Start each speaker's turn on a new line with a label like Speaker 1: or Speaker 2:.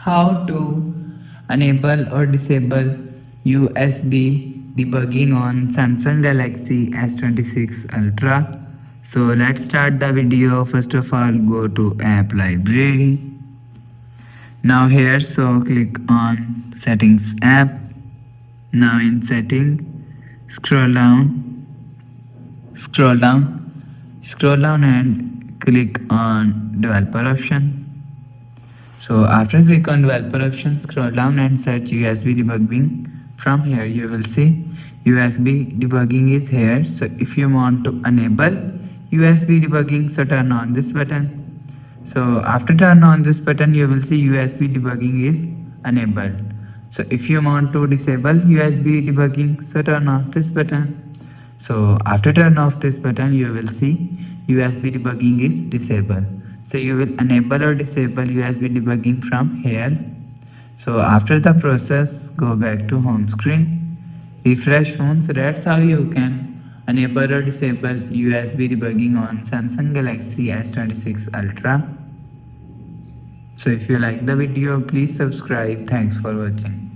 Speaker 1: How to enable or disable USB debugging on Samsung Galaxy S26 Ultra. So let's start the video. First of all, go to app library. Now here, so click on settings app. Now in setting, scroll down, scroll down, scroll down and click on developer option. So after click on developer option, scroll down and search USB debugging. From here you will see USB debugging is here. So if you want to enable USB debugging, so turn on this button. So after turn on this button, you will see USB debugging is enabled. So if you want to disable USB debugging, so turn off this button. So after turn off this button, you will see USB debugging is disabled. So you will enable or disable USB debugging from here. So after the process, go back to home screen, refresh phone. So that's how you can enable or disable USB debugging on Samsung Galaxy S26 Ultra. So if you like the video, please subscribe. Thanks for watching.